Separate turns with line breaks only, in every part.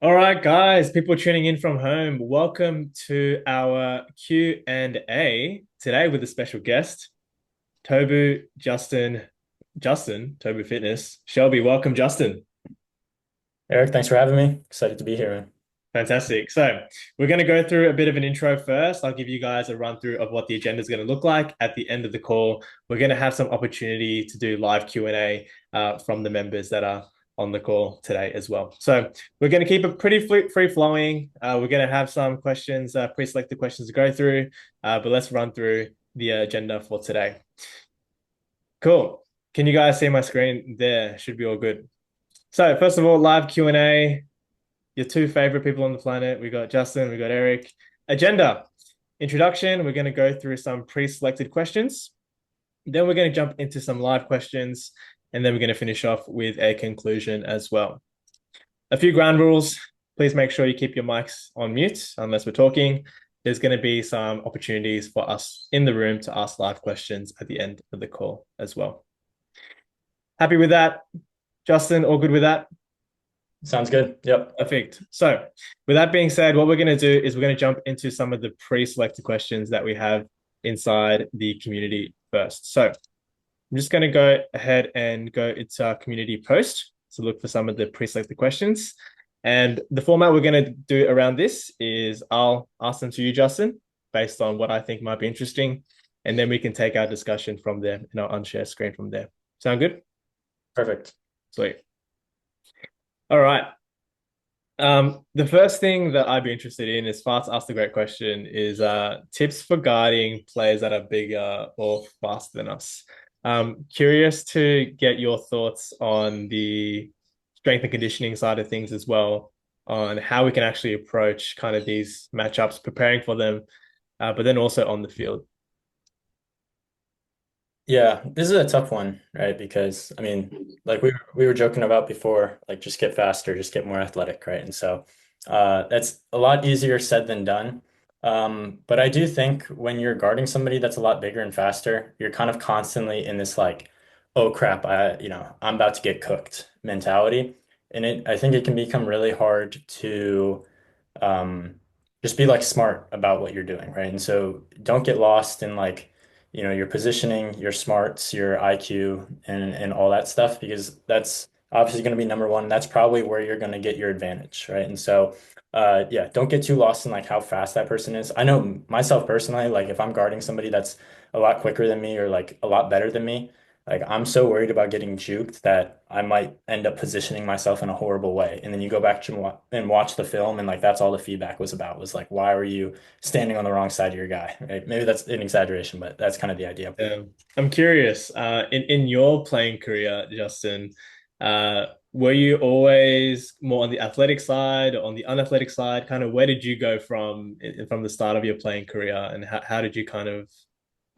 All right, guys, people tuning in from home, welcome to our Q&A today with a special guest, TOBU, TOBU Fitness. Shelby, welcome, Justin.
Eric, thanks for having me. Excited to be here, man.
Fantastic. So we're going to go through a bit of an intro first. I'll give you guys a run through of what the agenda is going to look like. At the end of the call, we're going to have some opportunity to do live Q&A from the members that are on the call today as well. So we're going to keep it pretty free flowing. We're going to have some questions, pre-selected questions to go through, but let's run through the agenda for today. Cool. Can you guys see my screen there? Should be all good. So first of all, live Q&A, your two favorite people on the planet. We got Justin, we got Eric. Agenda, introduction. We're going to go through some pre-selected questions. Then we're going to jump into some live questions. And then we're going to finish off with a conclusion as well. A few ground rules. Please make sure you keep your mics on mute unless we're talking. There's going to be some opportunities for us in the room to ask live questions at the end of the call as well. Happy with that? Justin, all good with that?
Sounds good. Yep.
Perfect. So, with that being said, what we're going to do is we're going to jump into some of the pre-selected questions that we have inside the community first. So, I'm just going to go ahead and go into our community post to look for some of the pre-selected questions. And the format we're going to do around this is I'll ask them to you, Justin, based on what I think might be interesting. And then we can take our discussion from there and I'll unshare screen from there. Sound good?
Perfect.
Sweet. All right. The first thing that I'd be interested in, as far as asked a great question, is tips for guarding players that are bigger or faster than us. Curious to get your thoughts on the strength and conditioning side of things as well, on how we can actually approach kind of these matchups, preparing for them, but then also on the field.
Yeah, this is a tough one, right? Because I mean, like we were joking about before, like just get faster, just get more athletic, right? And so that's a lot easier said than done. But I do think when you're guarding somebody that's a lot bigger and faster, you're kind of constantly in this like, oh crap, I'm about to get cooked mentality. And I think it can become really hard to um, just be like smart about what you're doing, right? And so don't get lost in like, your positioning, your smarts, your IQ, and all that stuff, because that's obviously going to be number one. That's probably where you're going to get your advantage, right? And so, yeah, don't get too lost in like how fast that person is. I know myself personally, like if I'm guarding somebody that's a lot quicker than me or like a lot better than me, like I'm so worried about getting juked that I might end up positioning myself in a horrible way. And then you go back to and watch the film, and like that's all the feedback was about, was like, why were you standing on the wrong side of your guy? Right? Maybe that's an exaggeration, but that's kind of the idea.
I'm curious, in your playing career, Justin, were you always more on the athletic side or on the unathletic side? Kind of where did you go from the start of your playing career, and how did you kind of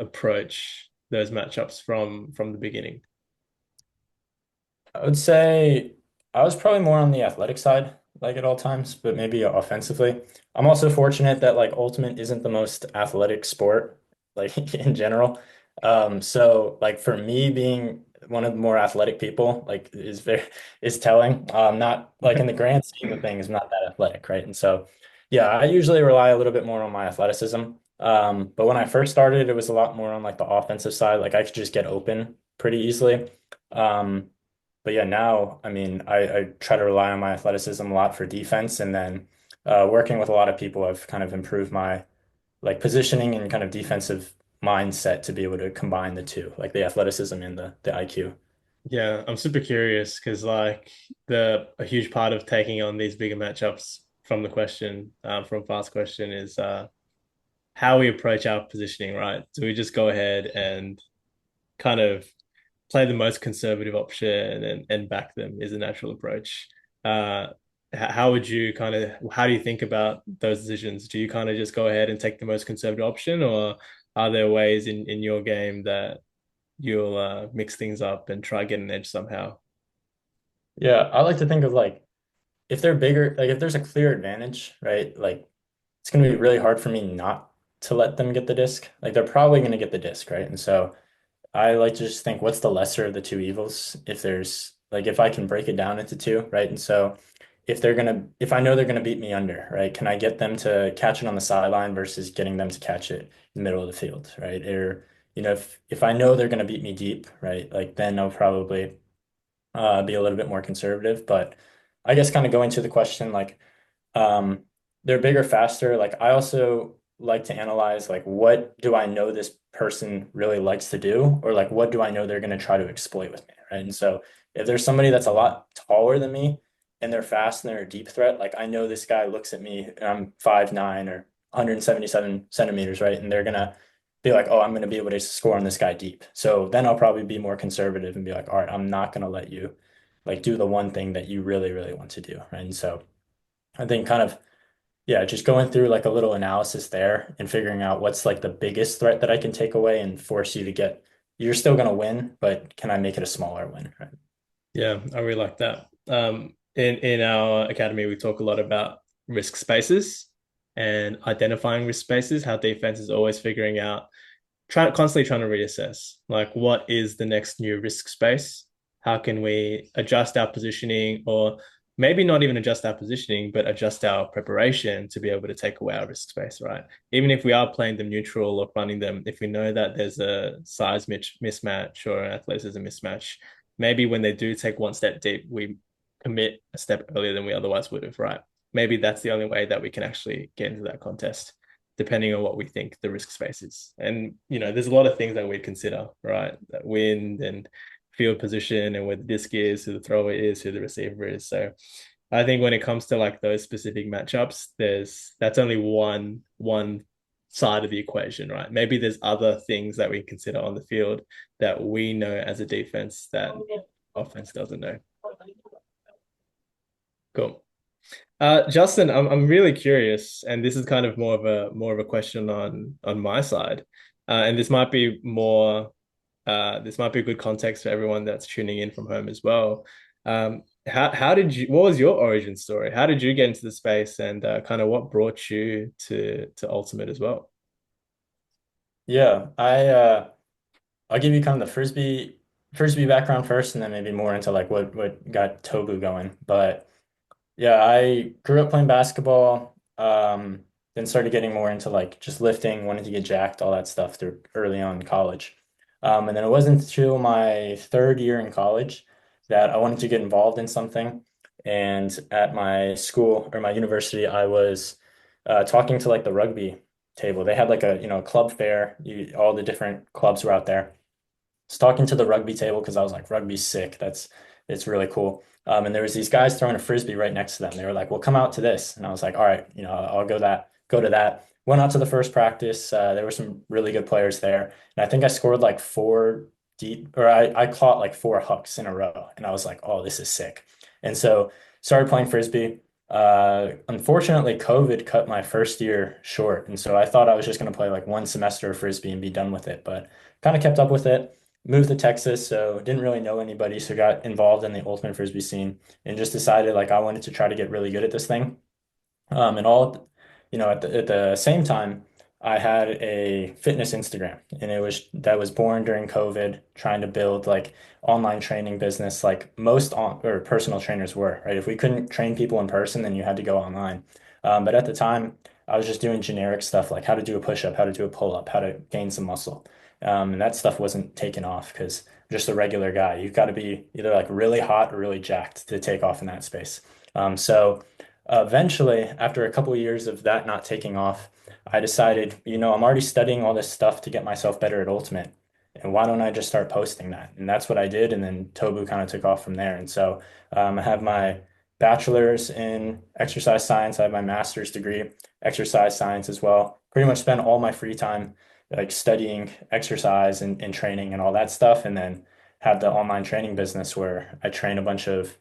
approach those matchups from the beginning?
I would say I was probably more on the athletic side, like at all times, but maybe offensively. I'm also fortunate that like Ultimate isn't the most athletic sport, like in general. So like for me being one of the more athletic people, like is telling. Not like in the grand scheme of things, I'm not that athletic, right? And so yeah, I usually rely a little bit more on my athleticism. But when I first started, it was a lot more on like the offensive side. Like I could just get open pretty easily. Um, but yeah, now, I mean, I try to rely on my athleticism a lot for defense, and then working with a lot of people, I've kind of improved my like positioning and kind of defensive mindset to be able to combine the two, like the athleticism and the IQ.
Yeah, I'm super curious because like the a huge part of taking on these bigger matchups from the question, from fast question is how we approach our positioning, right? Do we just go ahead and kind of play the most conservative option and back them is a natural approach. Uh, how would you kind of how do you think about those decisions? Do you kind of just go ahead and take the most conservative option, or are there ways in your game that you'll mix things up and try get an edge somehow?
Yeah, I like to think of like if they're bigger, like if there's a clear advantage, right? Like it's going to be really hard for me not to let them get the disc. Like they're probably going to get the disc, right? And so I like to just think what's the lesser of the two evils if there's like if I can break it down into two, right? And so if I know they're gonna beat me under, right? Can I get them to catch it on the sideline versus getting them to catch it in the middle of the field, right? Or, if I know they're gonna beat me deep, right? Like then I'll probably be a little bit more conservative. But I guess kind of going to the question, like um, they're bigger, faster. Like I also like to analyze like what do I know this person really likes to do, or like what do I know they're going to try to exploit with me, right? And so if there's somebody that's a lot taller than me and they're fast and they're a deep threat, like I know this guy looks at me and I'm 5'9" or 177 centimeters, right? And they're gonna be like, oh, I'm gonna be able to score on this guy deep. So then I'll probably be more conservative and be like, all right, I'm not gonna let you like do the one thing that you really, really want to do, right? And so I think kind of, yeah, just going through like a little analysis there and figuring out what's like the biggest threat that I can take away and force you to get, you're still going to win, but can I make it a smaller win? Right.
Yeah, I really like that. In our academy, we talk a lot about risk spaces and identifying risk spaces, how defense is always figuring out, constantly trying to reassess, like what is the next new risk space? How can we adjust our positioning, or maybe not even adjust our positioning, but adjust our preparation to be able to take away our risk space, right? Even if we are playing them neutral or running them, if we know that there's a size mismatch or an athleticism mismatch, maybe when they do take one step deep, we commit a step earlier than we otherwise would have, right? Maybe that's the only way that we can actually get into that contest, depending on what we think the risk space is. And, there's a lot of things that we'd consider, right? That wind and field position and where the disc is, who the thrower is, who the receiver is. So I think when it comes to like those specific matchups, that's only one side of the equation, right? Maybe there's other things that we consider on the field that we know as a defense that offense doesn't know. Cool. Justin, I'm really curious, and this is kind of more of a question on my side, and this might be a good context for everyone that's tuning in from home as well. How did you? What was your origin story? How did you get into the space, and kind of what brought you to Ultimate as well?
Yeah, I'll give you kind of the Frisbee background first, and then maybe more into like what got TOBU going. But yeah, I grew up playing basketball, then started getting more into like just lifting, wanted to get jacked, all that stuff through early on in college. And then it wasn't until my third year in college that I wanted to get involved in something. And at my school or my university, I was talking to like the rugby table. They had like a, club fair. All the different clubs were out there. Was talking to the rugby table because I was like, rugby's sick. It's really cool. And there was these guys throwing a frisbee right next to them. They were like, "Well, come out to this," and I was like, "All right, I'll go to that." Went out to the first practice. There were some really good players there, and I think I scored like four deep, or I caught like four hucks in a row, and I was like, "Oh, this is sick." And so started playing frisbee. Unfortunately, COVID cut my first year short, and so I thought I was just going to play like one semester of frisbee and be done with it, but kind of kept up with it. Moved to Texas, so didn't really know anybody, so got involved in the ultimate frisbee scene and just decided like I wanted to try to get really good at this thing. And all, at the same time, I had a fitness Instagram, and that was born during COVID, trying to build like online training business, like most on or personal trainers were, right? If we couldn't train people in person, then you had to go online. But at the time, I was just doing generic stuff like how to do a push up, how to do a pull up, how to gain some muscle. And that stuff wasn't taken off because I'm just a regular guy. You've got to be either like really hot or really jacked to take off in that space. So eventually, after a couple of years of that not taking off, I decided, I'm already studying all this stuff to get myself better at Ultimate. And why don't I just start posting that? And that's what I did. And then TOBU kind of took off from there. And so I have my bachelor's in exercise science. I have my master's degree, exercise science as well. Pretty much spend all my free time like studying exercise and training and all that stuff. And then have the online training business where I train a bunch of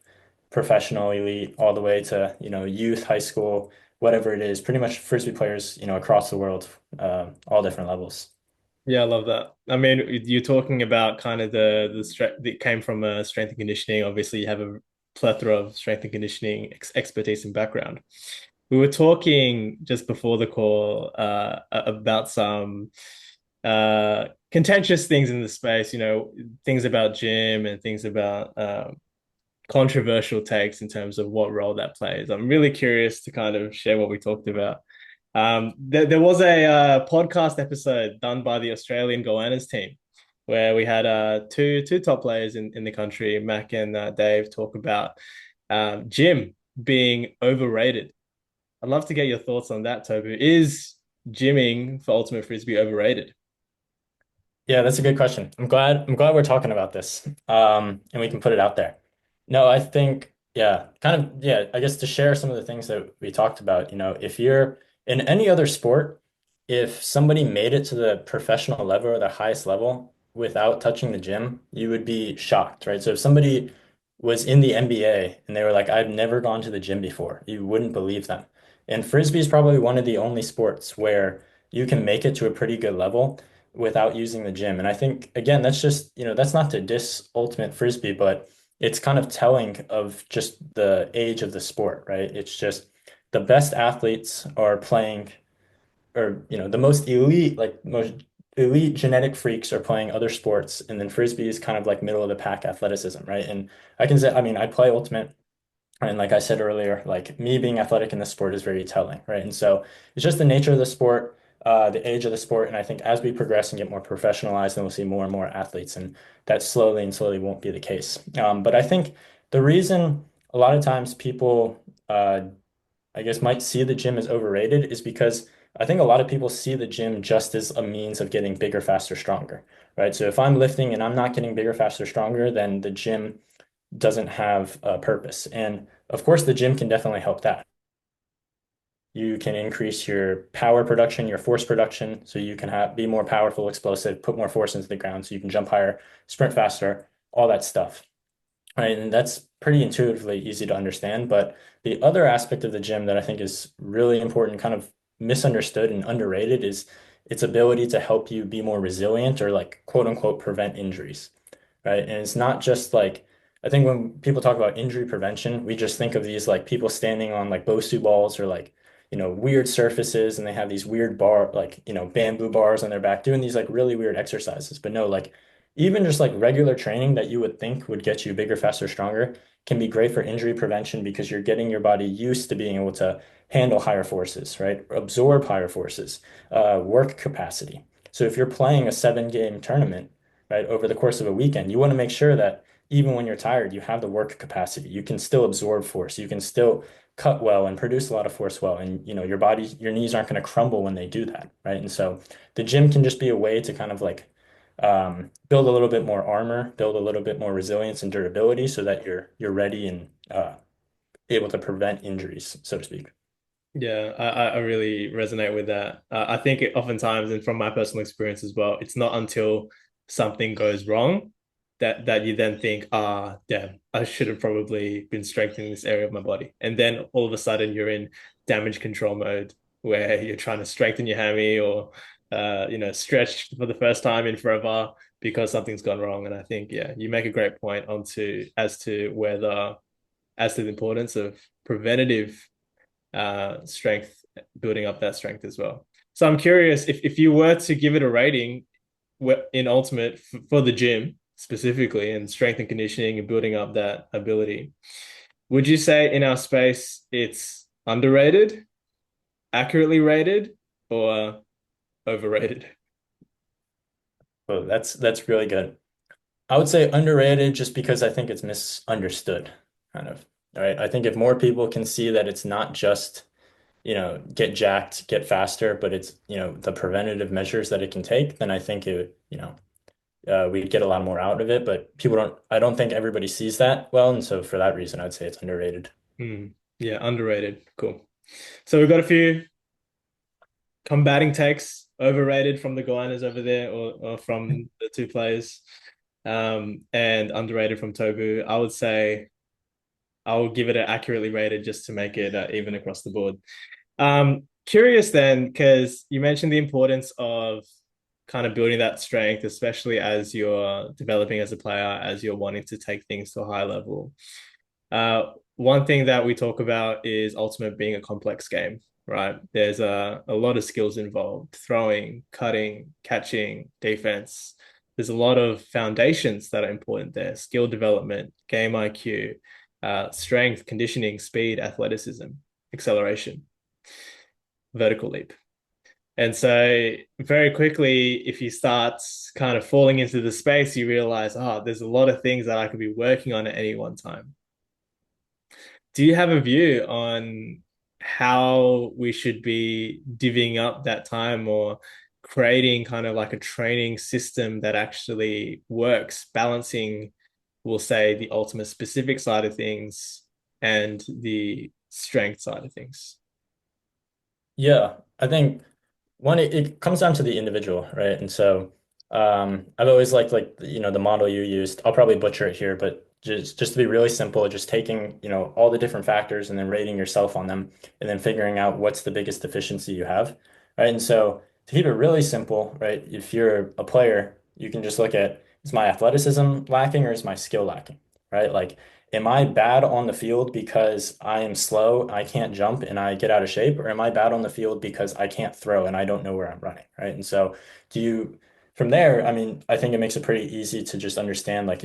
professional elite all the way to, youth, high school, whatever it is, pretty much frisbee players, across the world, all different levels.
Yeah, I love that. I mean, you're talking about kind of the strength that came from strength and conditioning. Obviously, you have a plethora of strength and conditioning expertise and background. We were talking just before the call about some contentious things in the space, things about gym and things about controversial takes in terms of what role that plays. I'm really curious to kind of share what we talked about. There was a podcast episode done by the Australian Goannas team where we had two top players in the country, Mac and Dave, talk about gym being overrated. I'd love to get your thoughts on that, TOBU. Is gymming for Ultimate Frisbee overrated?
Yeah, that's a good question. I'm glad we're talking about this. And we can put it out there. No, I think, yeah, kind of, yeah, I guess to share some of the things that we talked about, if you're in any other sport, if somebody made it to the professional level or the highest level without touching the gym, you would be shocked, right? So if somebody was in the NBA and they were like, I've never gone to the gym before, you wouldn't believe them. And Frisbee is probably one of the only sports where you can make it to a pretty good level without using the gym. And I think, again, that's just, that's not to diss Ultimate Frisbee, but it's kind of telling of just the age of the sport, right? It's just the best athletes are playing, or, the most elite, like most elite genetic freaks are playing other sports. And then Frisbee is kind of like middle of the pack athleticism, right? And I can say, I mean, I play Ultimate. And like I said earlier, like me being athletic in the sport is very telling, right? And so it's just the nature of the sport, the age of the sport. And I think as we progress and get more professionalized, then we'll see more and more athletes. And that slowly and slowly won't be the case. But I think the reason a lot of times people, I guess, might see the gym as overrated is because I think a lot of people see the gym just as a means of getting bigger, faster, stronger, right? So if I'm lifting and I'm not getting bigger, faster, stronger, then the gym doesn't have a purpose. And of course, the gym can definitely help that. You can increase your power production, your force production, so you can be more powerful, explosive, put more force into the ground, so you can jump higher, sprint faster, all that stuff. Right. And that's pretty intuitively easy to understand. But the other aspect of the gym that I think is really important, kind of misunderstood and underrated, is its ability to help you be more resilient or like quote unquote prevent injuries, right? And it's not just like, I think when people talk about injury prevention, we just think of these like people standing on like Bosu balls or like, weird surfaces and they have these weird like, bamboo bars on their back doing these like really weird exercises. But no, like even just like regular training that you would think would get you bigger, faster, stronger can be great for injury prevention because you're getting your body used to being able to handle higher forces, right? Absorb higher forces, work capacity. So if you're playing a 7 game tournament, right, over the course of a weekend, you want to make sure that even when you're tired, you have the work capacity. You can still absorb force. You can still cut well and produce a lot of force well. And your body, your knees aren't going to crumble when they do that, right? And so the gym can just be a way to kind of like build a little bit more armor, build a little bit more resilience and durability so that you're ready and able to prevent injuries, so to speak.
Yeah, I really resonate with that. I think oftentimes, and from my personal experience as well, it's not until something goes wrong that you then think, damn, I should have probably been strengthening this area of my body. And then all of a sudden you're in damage control mode where you're trying to strengthen your hammy or stretch for the first time in forever because something's gone wrong. And I think, yeah, you make a great point as to the importance of preventative strength, building up that strength as well. So I'm curious if you were to give it a rating in Ultimate for the gym specifically and strength and conditioning and building up that ability, would you say in our space it's underrated, accurately rated, or overrated?
So that's really good. I would say underrated just because I think it's misunderstood, kind of. All right. I think if more people can see that it's not just, get jacked, get faster, but it's, the preventative measures that it can take, then I think we'd get a lot more out of it. But I don't think everybody sees that well. And so for that reason, I'd say it's underrated.
Hmm. Yeah, underrated. Cool. So we've got a few combating takes, overrated from the Goannas over there or from the two players, and underrated from TOBU. I would say I will give it an accurately rated just to make it even across the board. Curious then, because you mentioned the importance of kind of building that strength, especially as you're developing as a player, as you're wanting to take things to a high level. One thing that we talk about is Ultimate being a complex game, right? There's a lot of skills involved: throwing, cutting, catching, defense. there's a lot of foundations that are important there: skill development, game IQ, strength, conditioning, speed, athleticism, acceleration, vertical leap. And so, very quickly, if you start kind of falling into the space, you realize, oh, there's a lot of things that I could be working on at any one time. Do you have a view on how we should be divvying up that time or creating kind of like a training system that actually works, balancing, we'll say, the ultimate specific side of things and the strength side of things?
Yeah, I think one, it comes down to the individual, right? And so I've always liked the model you used. I'll probably butcher it here, but just to be really simple, just taking, all the different factors and then rating yourself on them and then figuring out what's the biggest deficiency you have, right? And so to keep it really simple, right? If you're a player, you can just look at, is my athleticism lacking or is my skill lacking, right? Like, am I bad on the field because I am slow, I can't jump, and I get out of shape? Or am I bad on the field because I can't throw and I don't know where I'm running, right? And so, do you, from there, I mean, I think it makes it pretty easy to just understand, like,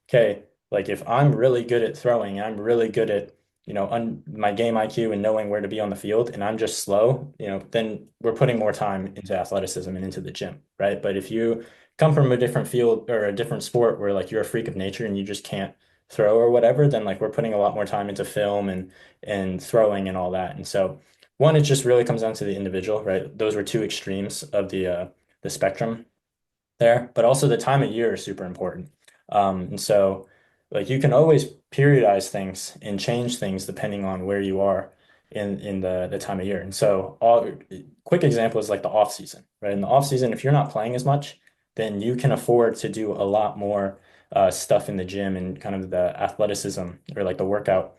okay, like if I'm really good at throwing, I'm really good at, my game IQ and knowing where to be on the field, and I'm just slow, then we're putting more time into athleticism and into the gym, right? But if you come from a different field or a different sport where like you're a freak of nature and you just can't throw or whatever, then like we're putting a lot more time into film and throwing and all that. And so one, it just really comes down to the individual, right? Those were two extremes of the spectrum there, but also the time of year is super important. And so like you can always periodize things and change things depending on where you are in the time of year. And so quick example is like the off season, right? In the off season, if you're not playing as much, then you can afford to do a lot more stuff in the gym and kind of the athleticism or like the workout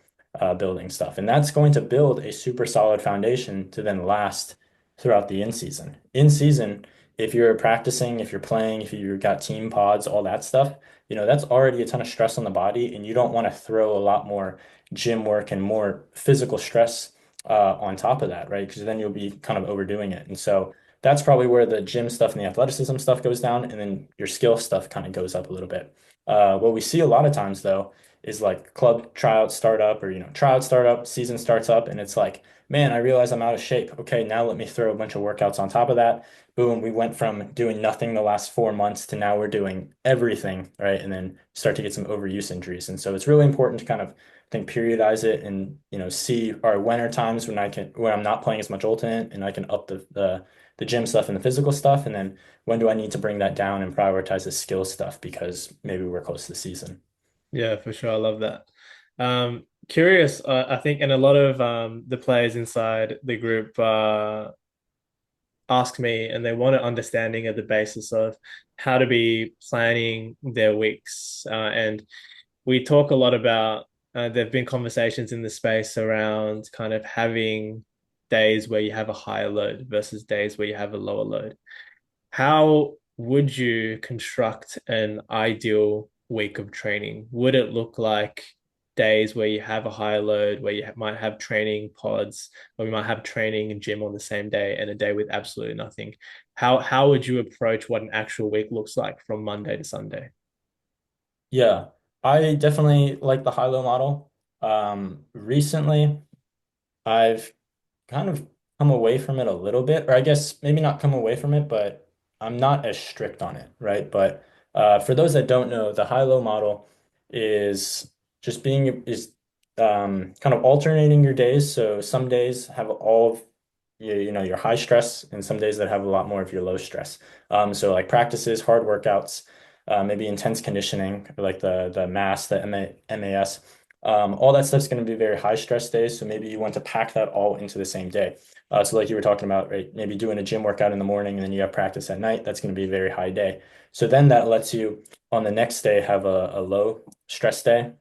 building stuff. And that's going to build a super solid foundation to then last throughout the in season. In season, if you're practicing, if you're playing, if you've got team pods, all that stuff, that's already a ton of stress on the body, and you don't want to throw a lot more gym work and more physical stress on top of that, right? Because then you'll be kind of overdoing it. And so that's probably where the gym stuff and the athleticism stuff goes down, and then your skill stuff kind of goes up a little bit. What we see a lot of times though is like club tryout startup or tryout startup, season starts up, and it's like, man, I realize I'm out of shape. Okay, now let me throw a bunch of workouts on top of that. Boom, we went from doing nothing the last 4 months to now we're doing everything, right? And then start to get some overuse injuries. And so it's really important to kind of think periodize it and see, all right, when are times when I'm not playing as much ultimate and I can up the gym stuff and the physical stuff, and then when do I need to bring that down and prioritize the skill stuff because maybe we're close to the season.
Yeah, for sure. I love that. Curious, I think, and a lot of the players inside the group ask me and they want an understanding of the basis of how to be planning their weeks. And we talk a lot about, there have been conversations in the space around kind of having days where you have a higher load versus days where you have a lower load. How would you construct an ideal week of training? Would it look like days where you have a higher load, where you might have training pods, or we might have training and gym on the same day, and a day with absolutely nothing? How would you approach what an actual week looks like from Monday to Sunday?
Yeah, I definitely like the high-low model. Recently, I've kind of come away from it a little bit, or I guess maybe not come away from it, but I'm not as strict on it, right? But for those that don't know, the high-low model is kind of alternating your days. So some days have all of your high stress, and some days that have a lot more of your low stress. So like practices, hard workouts, maybe intense conditioning, like the mass, the MAS. All that stuff's going to be very high stress days. So maybe you want to pack that all into the same day. So like you were talking about, right? Maybe doing a gym workout in the morning and then you have practice at night. That's going to be a very high day. So then that lets you on the next day have a low stress day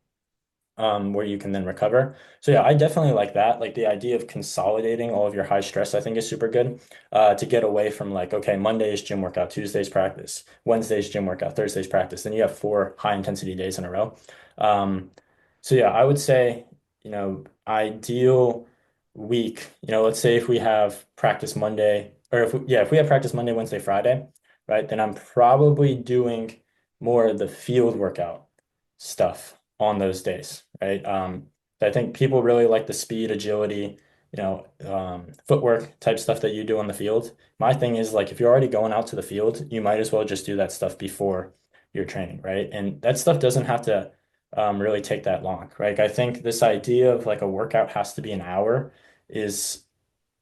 where you can then recover. So yeah, I definitely like that. Like the idea of consolidating all of your high stress, I think is super good to get away from like, okay, Monday's gym workout, Tuesday's practice, Wednesday's gym workout, Thursday's practice. Then you have 4 high intensity days in a row. Um, so yeah, I would say, ideal week, let's say if we have practice Monday, or if we have practice Monday, Wednesday, Friday, right, then I'm probably doing more of the field workout stuff on those days, right? I think people really like the speed, agility, footwork type stuff that you do on the field. My thing is like if you're already going out to the field, you might as well just do that stuff before your training, right? And that stuff doesn't have to really take that long, right? I think this idea of like a workout has to be an hour is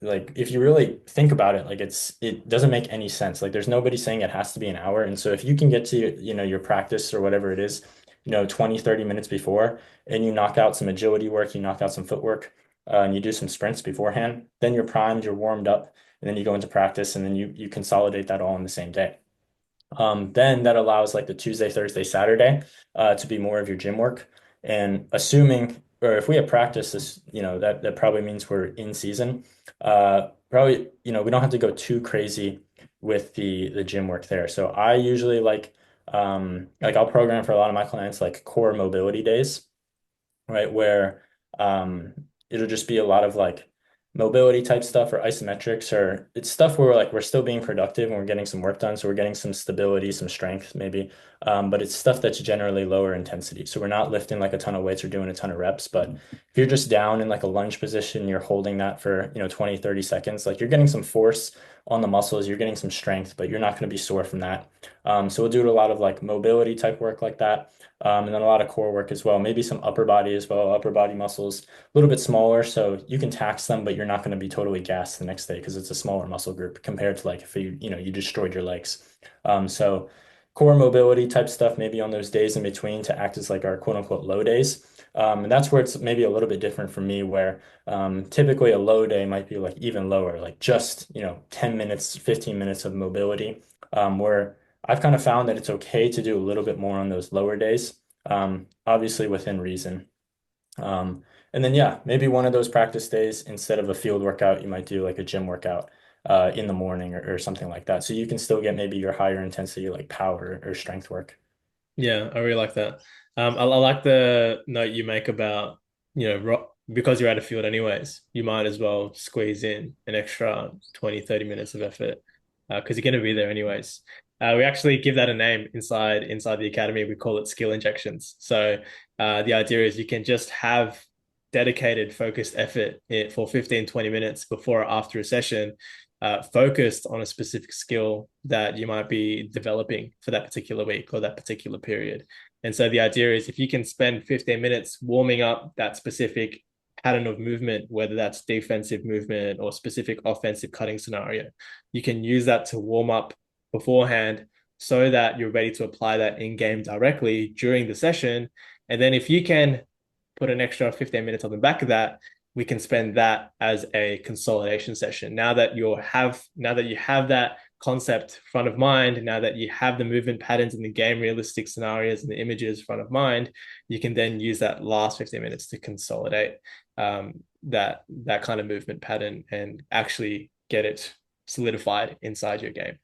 like if you really think about it, like it doesn't make any sense. Like there's nobody saying it has to be an hour. And so if you can get to, your practice or whatever it is, 20, 30 minutes before, and you knock out some agility work, you knock out some footwork, and you do some sprints beforehand, then you're primed, you're warmed up, and then you go into practice and then you consolidate that all in the same day. Then that allows like the Tuesday, Thursday, Saturday to be more of your gym work. And assuming, or if we have practice this, that probably means we're in season. Probably, we don't have to go too crazy with the gym work there. So I usually like I'll program for a lot of my clients like core mobility days, right? Where um, it'll just be a lot of like mobility type stuff or isometrics or it's stuff where like we're still being productive and we're getting some work done. So we're getting some stability, some strength maybe. But it's stuff that's generally lower intensity. So we're not lifting like a ton of weights or doing a ton of reps. But if you're just down in like a lunge position, you're holding that for, 20, 30 seconds, like you're getting some force on the muscles, you're getting some strength, but you're not going to be sore from that. So we'll do a lot of like mobility type work like that. And then a lot of core work as well, maybe some upper body as well, upper body muscles, a little bit smaller, so you can tax them, but you're not going to be totally gassed the next day because it's a smaller muscle group compared to like if you destroyed your legs. So core mobility type stuff maybe on those days in between to act as like our quote unquote low days. And that's where it's maybe a little bit different for me, where typically a low day might be like even lower, like just 10 minutes, 15 minutes of mobility, where I've kind of found that it's okay to do a little bit more on those lower days, obviously within reason. And then, yeah, maybe one of those practice days, instead of a field workout, you might do like a gym workout in the morning or something like that. So you can still get maybe your higher intensity, like power or strength work.
Yeah, I really like that. I like the note you make about, because you're out of field anyways, you might as well squeeze in an extra 20, 30 minutes of effort because you're going to be there anyways. We actually give that a name inside the academy. We call it skill injections. So the idea is you can just have dedicated, focused effort for 15, 20 minutes before or after a session, focused on a specific skill that you might be developing for that particular week or that particular period. And so the idea is if you can spend 15 minutes warming up that specific pattern of movement, whether that's defensive movement or specific offensive cutting scenario, you can use that to warm up beforehand so that you're ready to apply that in game directly during the session. And then if you can put an extra 15 minutes on the back of that, we can spend that as a consolidation session. Now that you have that concept front of mind, now that you have the movement patterns and the game realistic scenarios and the images front of mind, you can then use that last 15 minutes to consolidate that kind of movement pattern and actually get it solidified inside your game.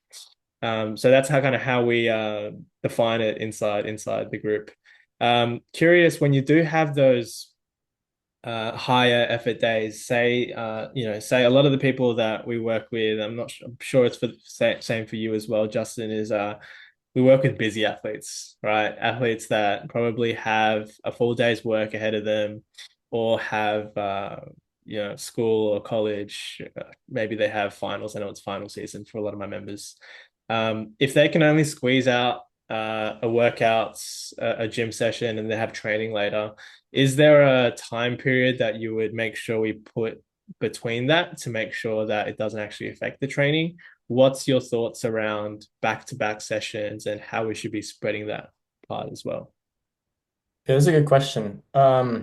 So that's how we define it inside the group. Curious when you do have those higher effort days. Say a lot of the people that we work with, I'm sure it's for the same for you as well, Justin, is we work with busy athletes, right? Athletes that probably have a full day's work ahead of them or have school or college. Maybe they have finals. I know it's final season for a lot of my members. If they can only squeeze out a workout, a gym session, and they have training later, is there a time period that you would make sure we put between that to make sure that it doesn't actually affect the training? What's your thoughts around back-to-back sessions and how we should be spreading that part as well?
Yeah, that's a good question. A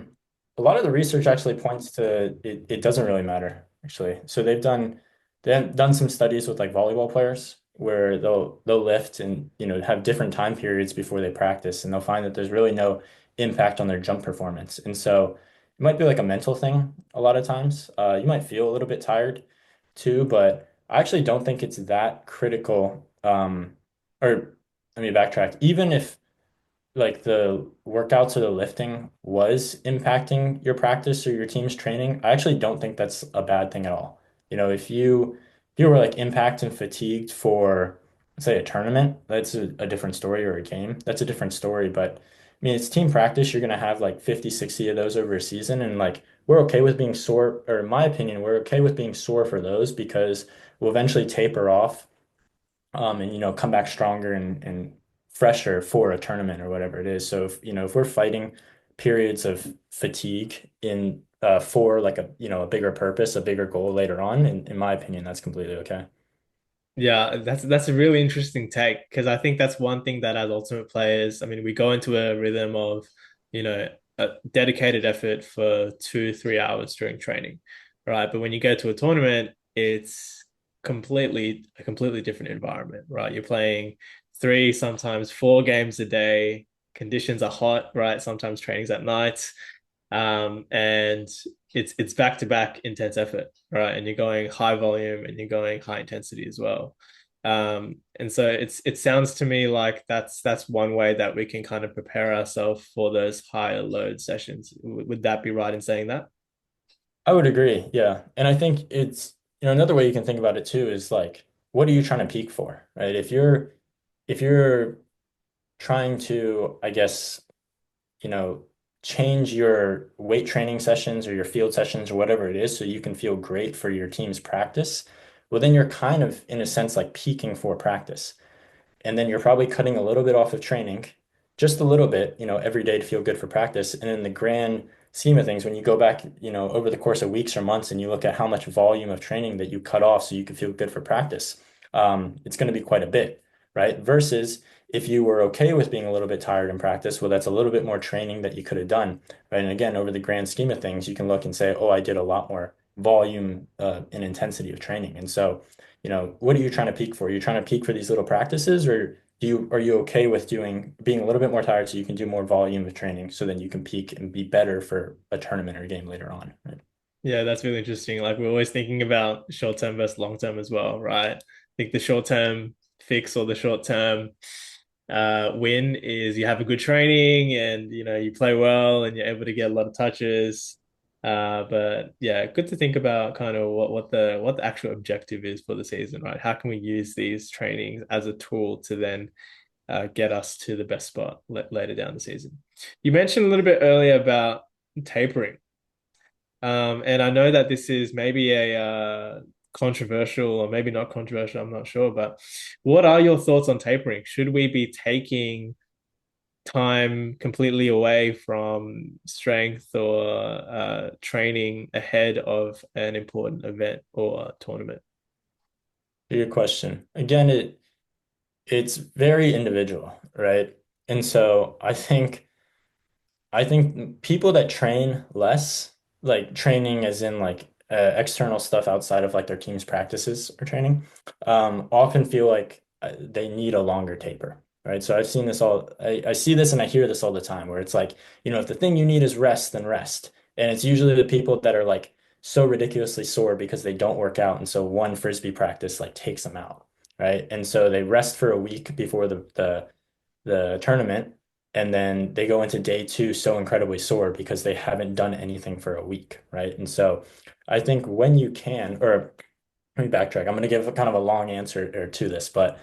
lot of the research actually points to it doesn't really matter, actually. So they've done some studies with like volleyball players where they'll lift and have different time periods before they practice, and they'll find that there's really no impact on their jump performance. And so it might be like a mental thing a lot of times. You might feel a little bit tired too, but I actually don't think it's that critical. Or let me backtrack. Even if like the workouts or the lifting was impacting your practice or your team's training, I actually don't think that's a bad thing at all. If you were like impact and fatigued for say a tournament, that's a different story, or a game, that's a different story. But I mean, it's team practice. You're going to have like 50, 60 of those over a season. And like, we're okay with being sore, or in my opinion, we're okay with being sore for those because we'll eventually taper off, and, come back stronger and fresher for a tournament or whatever it is. So if we're fighting periods of fatigue for like a bigger purpose, a bigger goal later on, in my opinion, that's completely okay.
Yeah, that's a really interesting take because I think that's one thing that as ultimate players, I mean, we go into a rhythm of, you know, a dedicated effort for 2, 3 hours during training, right? But when you go to a tournament, it's a completely different environment, right? You're playing 3, sometimes 4 games a day. Conditions are hot, right? Sometimes training's at night. And it's back to back intense effort, right? And you're going high volume and you're going high intensity as well. And so it sounds to me like that's one way that we can kind of prepare ourselves for those higher load sessions. Would that be right in saying that?
I would agree, yeah. And I think another way you can think about it too is like, what are you trying to peak for, right? If you're trying to, I guess, you know, change your weight training sessions or your field sessions or whatever it is so you can feel great for your team's practice, well, then you're kind of, in a sense, like peaking for practice. And then you're probably cutting a little bit off of training, just a little bit, every day to feel good for practice. And in the grand scheme of things, when you go back, over the course of weeks or months and you look at how much volume of training that you cut off so you can feel good for practice, it's going to be quite a bit, right? Versus if you were okay with being a little bit tired in practice, well, that's a little bit more training that you could have done, right? And again, over the grand scheme of things, you can look and say, oh, I did a lot more volume and intensity of training. And so, what are you trying to peak for? Are you trying to peak for these little practices, or are you okay with being a little bit more tired so you can do more volume of training so then you can peak and be better for a tournament or a game later on, right?
Yeah, that's really interesting. Like we're always thinking about short term versus long term as well, right? I think the short term fix or the short term win is you have a good training and you play well and you're able to get a lot of touches. But yeah, good to think about kind of what the actual objective is for the season, right? How can we use these trainings as a tool to then get us to the best spot later down the season? You mentioned a little bit earlier about tapering. And I know that this is maybe a controversial or maybe not controversial, I'm not sure, but what are your thoughts on tapering? Should we be taking time completely away from strength or training ahead of an important event or tournament?
Good question. Again, it's very individual, right? And so I think people that train less, like training as in like external stuff outside of like their team's practices or training, often feel like they need a longer taper, right? So I've seen this I see this and I hear this all the time where it's like, if the thing you need is rest, then rest. And it's usually the people that are like so ridiculously sore because they don't work out. And so one Frisbee practice like takes them out, right? And so they rest for a week before the tournament, and then they go into day two so incredibly sore because they haven't done anything for a week, right? And so I think when you can, or let me backtrack. I'm going to give kind of a long answer to this, but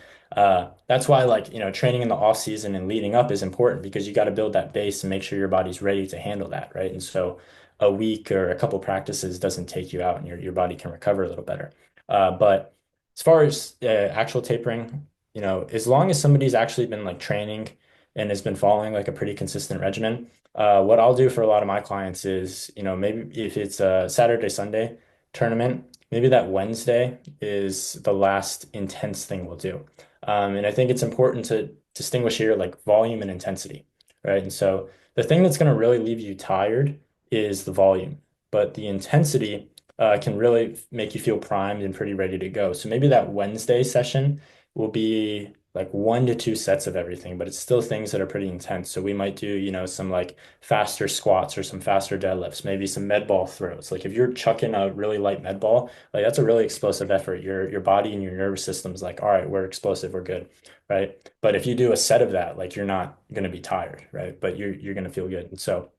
that's why like, training in the off season and leading up is important because you got to build that base and make sure your body's ready to handle that, right? And so a week or a couple practices doesn't take you out and your body can recover a little better. But as far as actual tapering, as long as somebody's actually been like training and has been following like a pretty consistent regimen, what I'll do for a lot of my clients is, maybe if it's a Saturday, Sunday tournament, maybe that Wednesday is the last intense thing we'll do. And I think it's important to distinguish here like volume and intensity, right? And so the thing that's going to really leave you tired is the volume, but the intensity can really make you feel primed and pretty ready to go. So maybe that Wednesday session will be like 1 to 2 sets of everything, but it's still things that are pretty intense. So we might do, some like faster squats or some faster deadlifts, maybe some med ball throws. Like if you're chucking a really light med ball, like that's a really explosive effort. Your body and your nervous system's like, all right, we're explosive, we're good, right? But if you do a set of that, like you're not going to be tired, right? But you're going to feel good. And so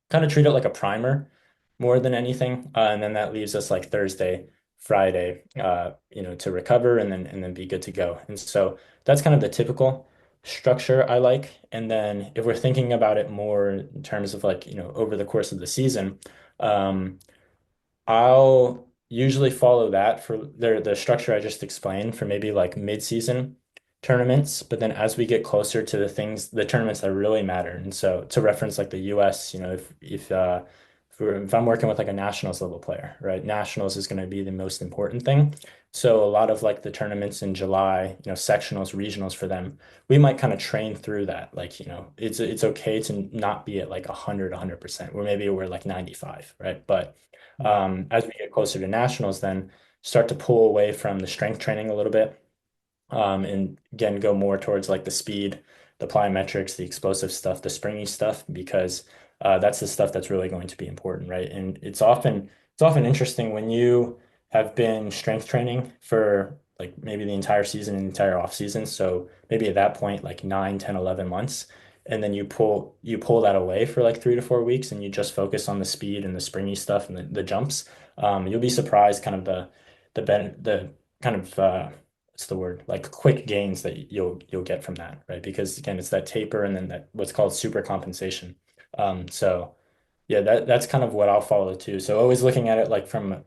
kind of treat it like a primer more than anything. And then that leaves us like Thursday Friday, to recover and then be good to go. And so that's kind of the typical structure I like. And then if we're thinking about it more in terms of like, over the course of the season, um, I'll usually follow that for the structure I just explained for maybe like mid-season tournaments. But then as we get closer to the tournaments that really matter, and so to reference like the US, if I'm working with like a nationals level player, right? Nationals is going to be the most important thing. So a lot of like the tournaments in July, sectionals, regionals for them, we might kind of train through that. Like, it's okay to not be at like 100%, where maybe we're like 95, right? But as we get closer to nationals, then start to pull away from the strength training a little bit, and again go more towards like the speed, the plyometrics, the explosive stuff, the springy stuff, because that's the stuff that's really going to be important, right? And it's often interesting when you have been strength training for like maybe the entire season and the entire off season. So maybe at that point, like 9, 10, 11 months. And then you pull that away for like 3 to 4 weeks and you just focus on the speed and the springy stuff and the jumps. You'll be surprised kind of the kind of what's the word? Like quick gains that you'll get from that, right? Because again, it's that taper and then that what's called super compensation. So yeah, that's kind of what I'll follow too. So always looking at it like from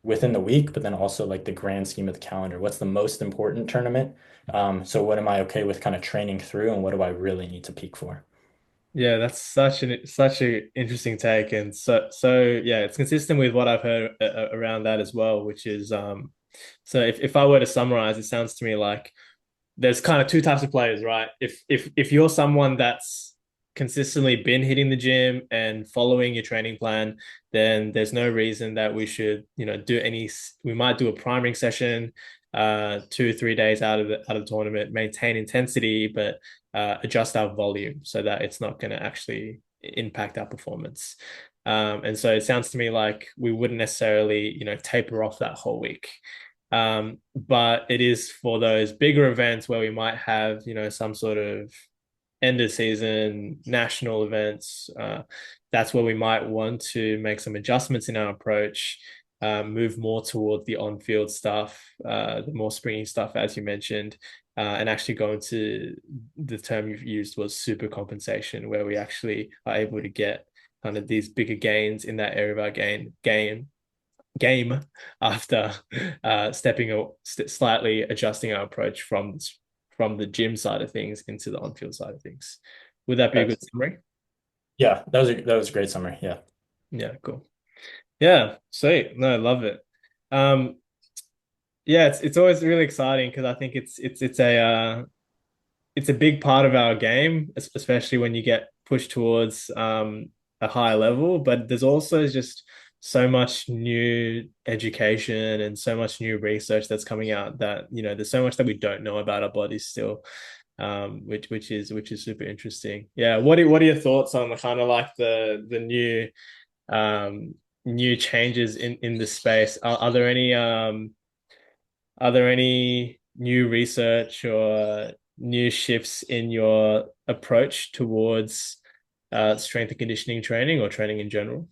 within the week, but then also like the grand scheme of the calendar. What's the most important tournament? So what am I okay with kind of training through, and what do I really need to peak for?
Yeah, that's such a interesting take, and so yeah, it's consistent with what I've heard around that as well, which is so if I were to summarize, it sounds to me like there's kind of two types of players, right? If you're someone that's consistently been hitting the gym and following your training plan, then there's no reason that we should, do any. We might do a priming session, 2 3 days out of the tournament, maintain intensity, but adjust our volume so that it's not going to actually impact our performance. And so it sounds to me like we wouldn't necessarily, taper off that whole week. But it is for those bigger events where we might have, some sort of end of season national events. That's where we might want to make some adjustments in our approach, move more toward the on-field stuff, the more springy stuff, as you mentioned, and actually go into the term you've used was super compensation, where we actually are able to get kind of these bigger gains in that area of our game after slightly adjusting our approach from the gym side of things into the on-field side of things. Would that be a good summary?
Yeah, that was a great summary. Yeah.
Yeah, cool. Yeah, sweet. No, I love it. Um, yeah, it's always really exciting because I think it's a big part of our game, especially when you get pushed towards a higher level. But there's also just so much new education and so much new research that's coming out that there's so much that we don't know about our bodies still, which is super interesting. Yeah, what are your thoughts on kind of like the um, new changes in the space? Are there any new research or new shifts in your approach towards strength and conditioning training or training in general?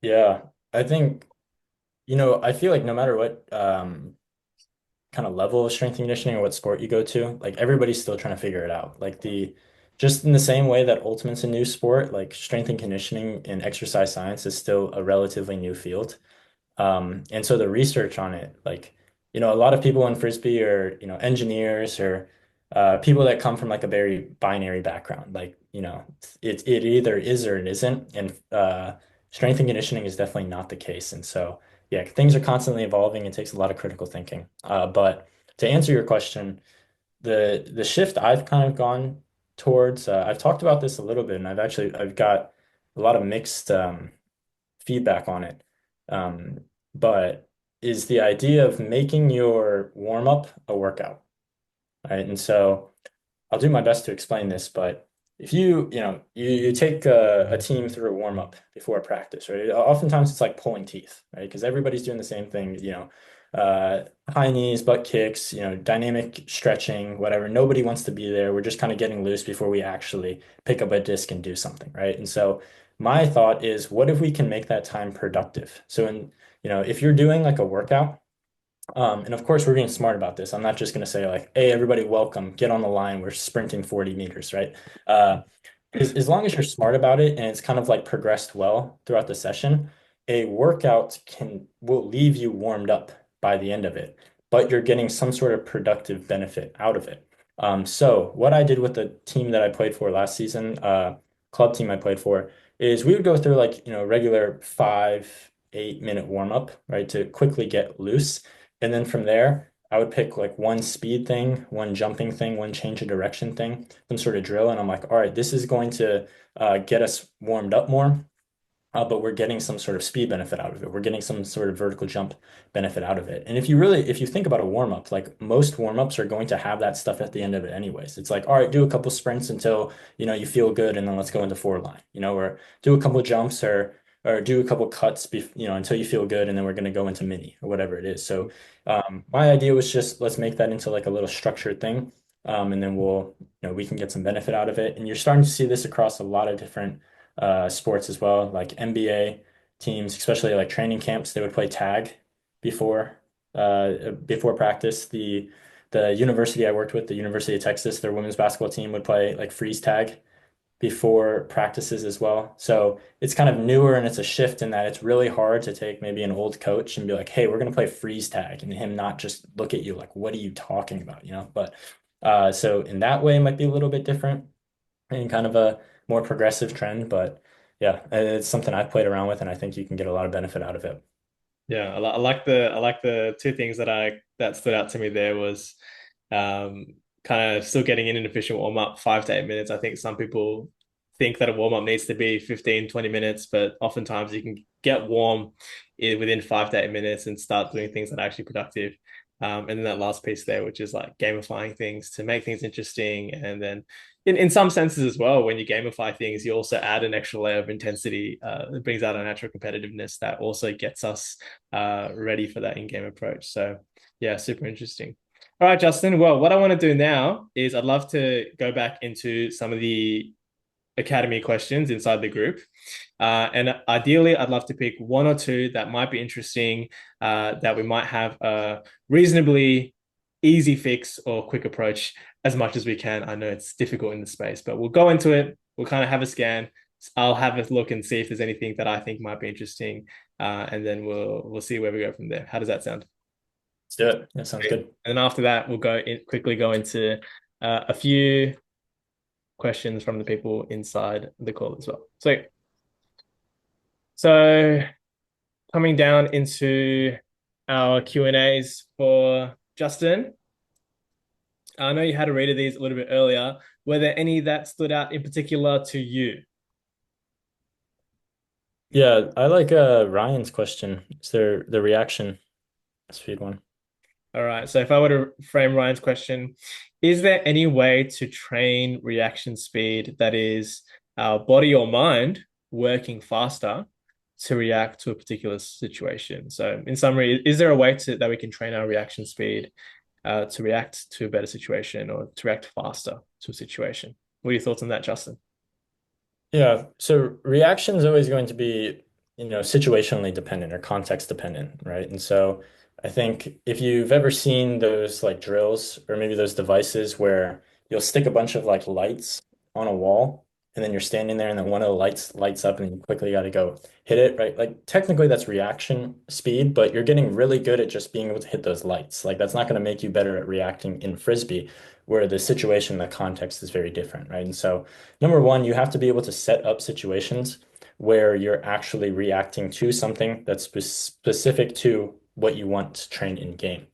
Yeah. I think, I feel like no matter what kind of level of strength and conditioning or what sport you go to, like everybody's still trying to figure it out. Just in the same way that ultimate's a new sport, like strength and conditioning and exercise science is still a relatively new field. And so the research on it, like, a lot of people in Frisbee are, engineers or people that come from like a very binary background. Like, it either is or it isn't. And strength and conditioning is definitely not the case. And so, yeah, things are constantly evolving. It takes a lot of critical thinking. But to answer your question, the shift I've kind of gone towards, I've talked about this a little bit, and I've got a lot of mixed feedback on it. Um, but is the idea of making your warm up a workout, right? And so I'll do my best to explain this, but if you take a team through a warm up before a practice, right? Oftentimes it's like pulling teeth, right? Because everybody's doing the same thing, high knees, butt kicks, dynamic stretching, whatever. Nobody wants to be there. We're just kind of getting loose before we actually pick up a disc and do something, right? And so my thought is, what if we can make that time productive? So if you're doing like a workout, and of course we're being smart about this. I'm not just going to say like, hey, everybody, welcome, get on the line. We're sprinting 40 meters, right? Uh, as long as you're smart about it and it's kind of like progressed well throughout the session, a workout will leave you warmed up by the end of it, but you're getting some sort of productive benefit out of it. So what I did with the team that I played for last season, club team I played for, is we would go through like, regular 5, 8 minute warm up, right, to quickly get loose. And then from there, I would pick like one speed thing, one jumping thing, one change of direction thing, some sort of drill. And I'm like, all right, this is going to get us warmed up more, but we're getting some sort of speed benefit out of it. We're getting some sort of vertical jump benefit out of it. And if you think about a warm up, like most warm ups are going to have that stuff at the end of it anyways. It's like, all right, do a couple sprints until, you feel good, and then let's go into forward line, or do a couple jumps or do a couple cuts, until you feel good, and then we're going to go into mini or whatever it is. So my idea was just let's make that into like a little structured thing. And then we can get some benefit out of it. And you're starting to see this across a lot of different sports as well, like NBA teams, especially like training camps, they would play tag before before practice. The university I worked with, the University of Texas, their women's basketball team would play like freeze tag before practices as well. So it's kind of newer and it's a shift in that it's really hard to take maybe an old coach and be like, hey, we're going to play freeze tag, and him not just look at you like, what are you talking about? But so in that way, it might be a little bit different and kind of a more progressive trend. But yeah, it's something I've played around with, and I think you can get a lot of benefit out of it.
Yeah, I like the two things that stood out to me there was kind of still getting in an efficient warm up, 5 to 8 minutes. I think some people think that a warm up needs to be 15, 20 minutes, but oftentimes you can get warm within 5 to 8 minutes and start doing things that are actually productive. And then that last piece there, which is like gamifying things to make things interesting. And then in some senses as well, when you gamify things, you also add an extra layer of intensity. It brings out a natural competitiveness that also gets us ready for that in-game approach. So yeah, super interesting. All right, Justin. Well, what I want to do now is I'd love to go back into some of the academy questions inside the group. And ideally, I'd love to pick one or two that might be interesting, that we might have a reasonably easy fix or quick approach as much as we can. I know it's difficult in the space, but we'll go into it. We'll kind of have a scan. I'll have a look and see if there's anything that I think might be interesting, and then we'll see where we go from there. How does that sound?
Let's do it. That sounds good.
And then after that, we'll quickly go into a few questions from the people inside the call as well. So coming down into our Q&As for Justin. I know you had a read of these a little bit earlier. Were there any that stood out in particular to you?
Yeah, I like Ryan's question. Is there the reaction speed one?
All right. So if I were to frame Ryan's question, is there any way to train reaction speed that is our body or mind working faster to react to a particular situation? So in summary, is there a way that we can train our reaction speed to react to a better situation or to react faster to a situation? What are your thoughts on that, Justin?
Yeah, so reaction is always going to be, situationally dependent or context dependent, right? And so I think if you've ever seen those like drills or maybe those devices where you'll stick a bunch of like lights on a wall and then you're standing there and then one of the lights lights up and you quickly got to go hit it, right? Like technically that's reaction speed, but you're getting really good at just being able to hit those lights. Like that's not going to make you better at reacting in Frisbee, where the situation, the context is very different, right? And so number one, you have to be able to set up situations where you're actually reacting to something that's specific to what you want to train in game.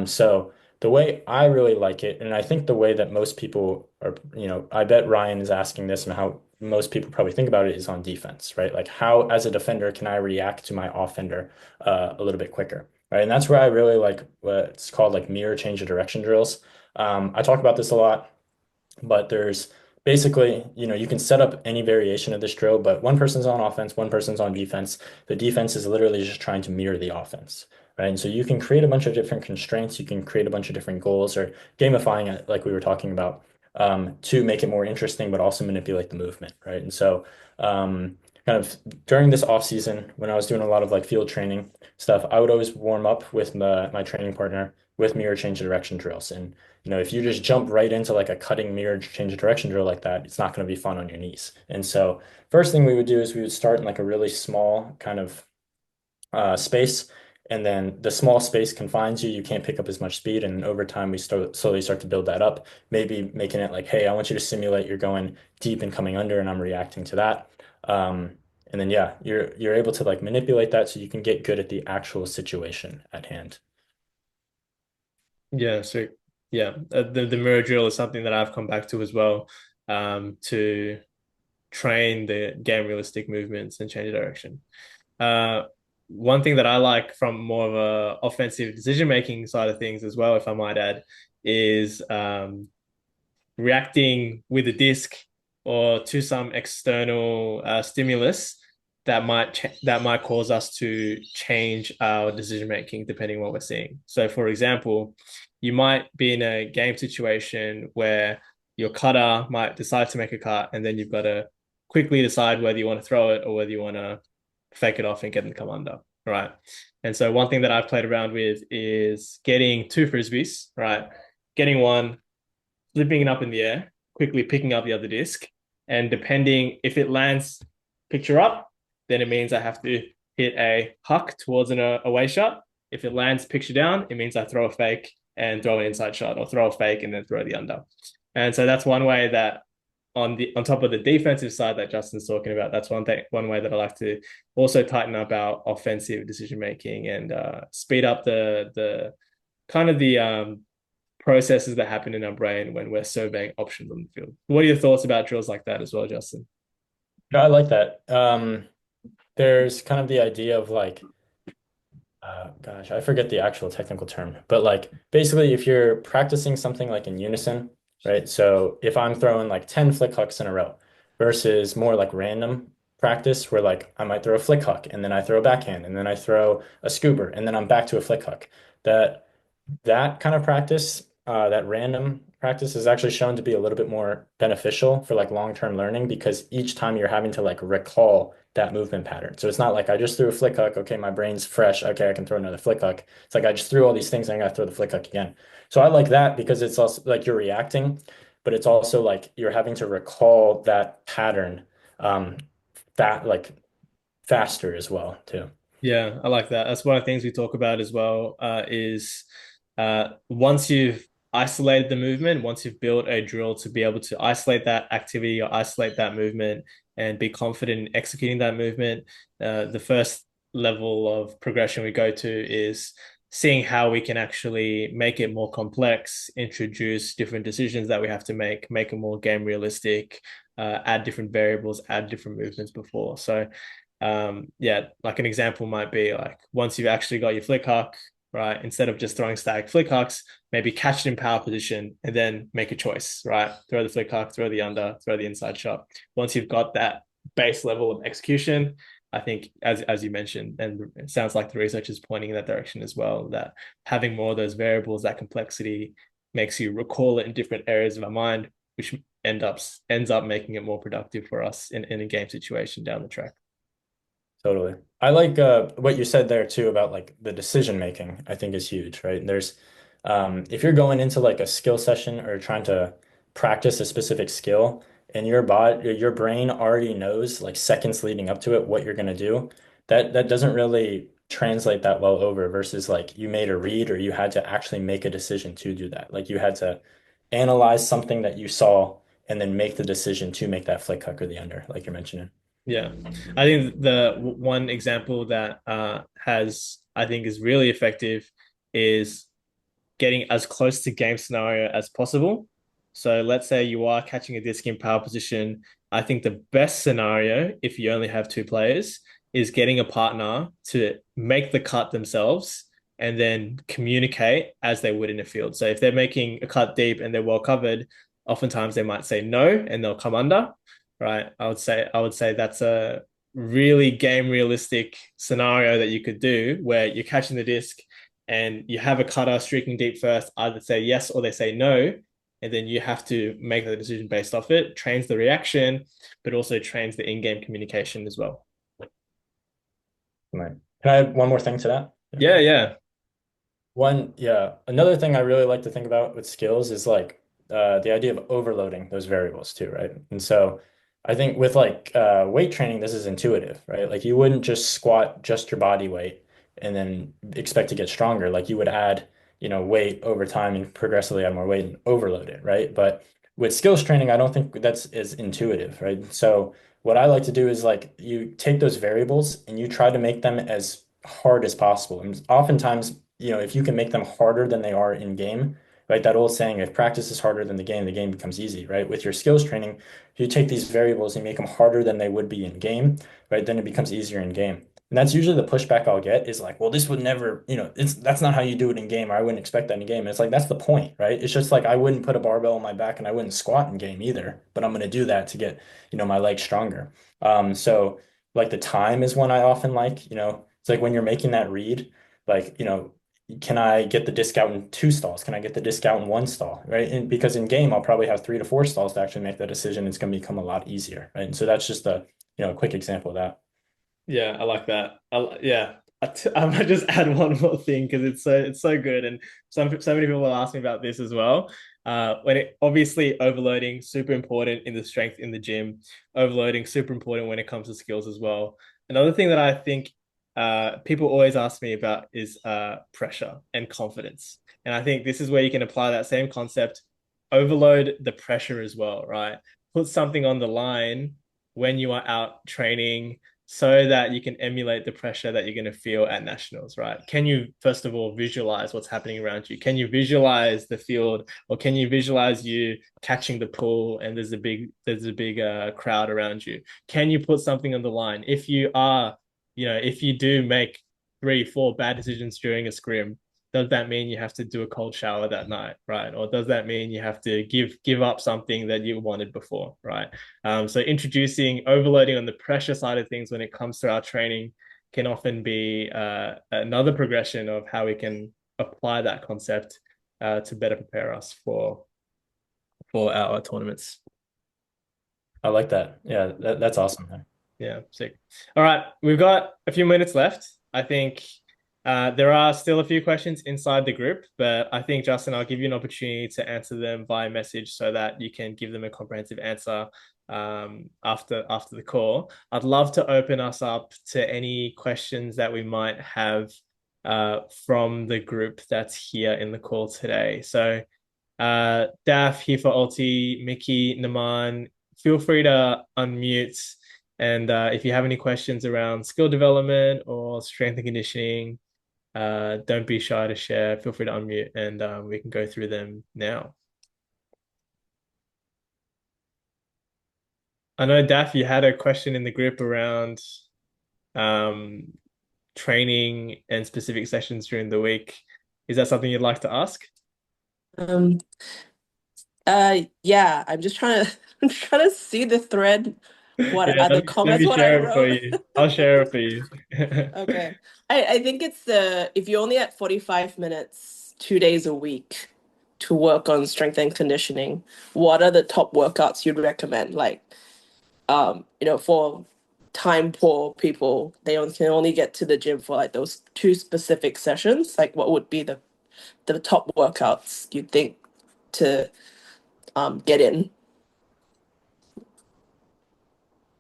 So the way I really like it, and I think the way that most people are, I bet Ryan is asking this and how most people probably think about it is on defense, right? Like how, as a defender, can I react to my offender a little bit quicker, right? And that's where I really like what's called like mirror change of direction drills. I talk about this a lot, but there's basically, you can set up any variation of this drill, but one person's on offense, one person's on defense. The defense is literally just trying to mirror the offense, right? And so you can create a bunch of different constraints, you can create a bunch of different goals or gamifying it, like we were talking about, to make it more interesting, but also manipulate the movement, right? And so, kind kind of during this off season when I was doing a lot of like field training stuff, I would always warm up with my training partner with mirror change of direction drills. And if you just jump right into like a cutting mirror change of direction drill like that, it's not going to be fun on your knees. And so first thing we would do is we would start in like a really small kind of space. And then the small space confines you. You can't pick up as much speed. And over time, we slowly start to build that up. Maybe making it like, hey, I want you to simulate you're going deep and coming under, and I'm reacting to that. And then yeah, you're able to like manipulate that so you can get good at the actual situation at hand.
Yeah, so yeah, the mirror drill is something that I've come back to as well, to train the game realistic movements and change of direction. Uh, One thing that I like from more of a offensive decision making side of things as well, if I might add, is reacting with a disk or to some external stimulus that might cause us to change our decision making depending on what we're seeing. So, for example, you might be in a game situation where your cutter might decide to make a cut, and then you've got to quickly decide whether you want to throw it or whether you want to fake it off and get them to come under. Right. And so one thing that I've played around with is getting two frisbees, right? Getting one, flipping it up in the air, quickly picking up the other disc. And depending if it lands picture up, then it means I have to hit a huck towards an away shot. If it lands picture down, it means I throw a fake and throw an inside shot, or throw a fake and then throw the under. And so that's one way that on top of the defensive side that Justin's talking about, that's one way that I like to also tighten up our offensive decision making and speed up the kind of the processes that happen in our brain when we're surveying options on the field. What are your thoughts about drills like that as well, Justin?
Yeah, I like that. There's kind of the idea of like, gosh, I forget the actual technical term, but like basically if you're practicing something like in unison, right? So if I'm throwing like 10 flick hooks in a row versus more like random practice where like I might throw a flick hook and then I throw a backhand and then I throw a scoober and then I'm back to a flick hook. That that kind of practice, that random practice is actually shown to be a little bit more beneficial for like long-term learning because each time you're having to like recall that movement pattern. So it's not like I just threw a flick hook. Okay, my brain's fresh. Okay, I can throw another flick hook. It's like I just threw all these things and I gotta throw the flick hook again. So I like that because it's also like you're reacting, but it's also like you're having to recall that pattern that like faster as well too.
Yeah, I like that. That's one of the things we talk about as well. Is once you've isolated the movement, once you've built a drill to be able to isolate that activity or isolate that movement and be confident in executing that movement, the first level of progression we go to is seeing how we can actually make it more complex, introduce different decisions that we have to make it more game realistic, add different variables, add different movements before. So yeah, like an example might be like once you've actually got your flick huck, right? Instead of just throwing static flick hucks, maybe catch it in power position and then make a choice, right? Throw the flick huck, throw the under, throw the inside shot. Once you've got that base level of execution, I think as you mentioned, and it sounds like the research is pointing in that direction as well, that having more of those variables, that complexity makes you recall it in different areas of our mind, which ends up making it more productive for us in a game situation down the track.
Totally. I like what you said there too about like the decision making, I think is huge, right? There's if you're going into like a skill session or trying to practice a specific skill and your brain already knows like seconds leading up to it what you're going to do, that doesn't really translate that well over versus like you made a read or you had to actually make a decision to do that. Like you had to analyze something that you saw and then make the decision to make that flick hook or the under, like you're mentioning.
Yeah, I think the one example that I think is really effective is getting as close to game scenario as possible. So let's say you are catching a disc in power position. I think the best scenario, if you only have two players, is getting a partner to make the cut themselves and then communicate as they would in a field. So if they're making a cut deep and they're well covered, oftentimes they might say no and they'll come under, right? I would say that's a really game realistic scenario that you could do where you're catching the disc and you have a cutter streaking deep first, either say yes or they say no. and then you have to make the decision based off it. Trains the reaction, but also trains the in-game communication as well.
Right. Can I add one more thing to that? Yeah.
Yeah, yeah.
Yeah, another thing I really like to think about with skills is like the idea of overloading those variables too, right? And so I think with like weight training, this is intuitive, right? Like you wouldn't just squat just your body weight and then expect to get stronger. Like you would add, weight over time and progressively add more weight and overload it, right? But with skills training, I don't think that's as intuitive, right? So what I like to do is like you take those variables and you try to make them as hard as possible. And oftentimes, if you can make them harder than they are in game, right? That old saying, if practice is harder than the game becomes easy, right? With your skills training, if you take these variables and make them harder than they would be in game, right? Then it becomes easier in game. And that's usually the pushback I'll get is like, well, this would never, that's not how you do it in game, or I wouldn't expect that in game. And it's like, that's the point, right? It's just like I wouldn't put a barbell on my back and I wouldn't squat in game either, but I'm going to do that to get, my legs stronger. So like the time is one I often like, it's like when you're making that read, like, can I get the discount in two stalls? Can I get the discount in one stall? Right. And because in game, I'll probably have 3 to 4 stalls to actually make that decision. It's going to become a lot easier. Right. And so that's just a quick example of that.
Yeah, I like that. Yeah, I might just add one more thing because it's so good, and so many people will ask me about this as well. When it obviously overloading super important in the strength in the gym, overloading super important when it comes to skills as well. Another thing that I think people always ask me about is pressure and confidence, and I think this is where you can apply that same concept. Overload the pressure as well, right? Put something on the line when you are out training so that you can emulate the pressure that you're going to feel at nationals, right? Can you, first of all, visualize what's happening around you? Can you visualize the field, or can you visualize you catching the pool and there's a big crowd around you? Can you put something on the line? If you do make 3, 4 bad decisions during a scrim, does that mean you have to do a cold shower that night, right? Or does that mean you have to give up something that you wanted before, right? So introducing overloading on the pressure side of things when it comes to our training can often be another progression of how we can apply that concept to better prepare us for our tournaments.
I like that. Yeah, that's awesome.
Yeah, sick. All right, we've got a few minutes left. I think there are still a few questions inside the group, but I think, Justin, I'll give you an opportunity to answer them via message so that you can give them a comprehensive answer after the call. I'd love to open us up to any questions that we might have from the group that's here in the call today. So, Daph, here for Ulti, Mickey, Naman, feel free to unmute. And if you have any questions around skill development or strength and conditioning, don't be shy to share. Feel free to unmute and we can go through them now. I know, Daph, you had a question in the group around um, training and specific sessions during the week. Is that something you'd like to ask?
Um, yeah, I'm just trying to I'm trying to see the thread. What
Yeah,
are the
let
comments
me
what I
share it for
wrote?
you. I'll share it for you.
Okay. I think it's the if you're only at 45 minutes 2 days a week to work on strength and conditioning, what are the top workouts you'd recommend? Like, for time poor people, can only get to the gym for like those two specific sessions. Like, what would be the top workouts you think to get in?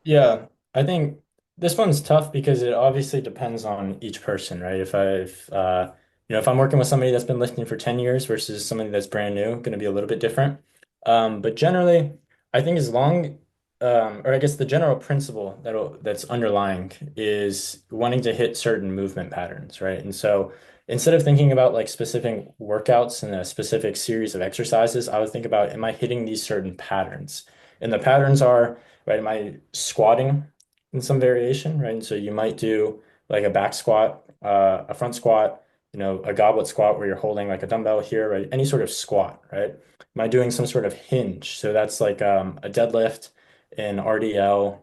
Yeah, I think this one's tough because it obviously depends on each person, right? If I'm working with somebody that's been lifting for 10 years versus somebody that's brand new, going to be a little bit different. But generally, I think or I guess the general principle that's underlying is wanting to hit certain movement patterns, right? And so instead of thinking about like specific workouts and a specific series of exercises, I would think about, am I hitting these certain patterns? And the patterns are, right? Am I squatting in some variation, right? And so you might do like a back squat, a front squat, a goblet squat where you're holding like a dumbbell here, right? Any sort of squat, right? Am I doing some sort of hinge? So that's like a deadlift in RDL.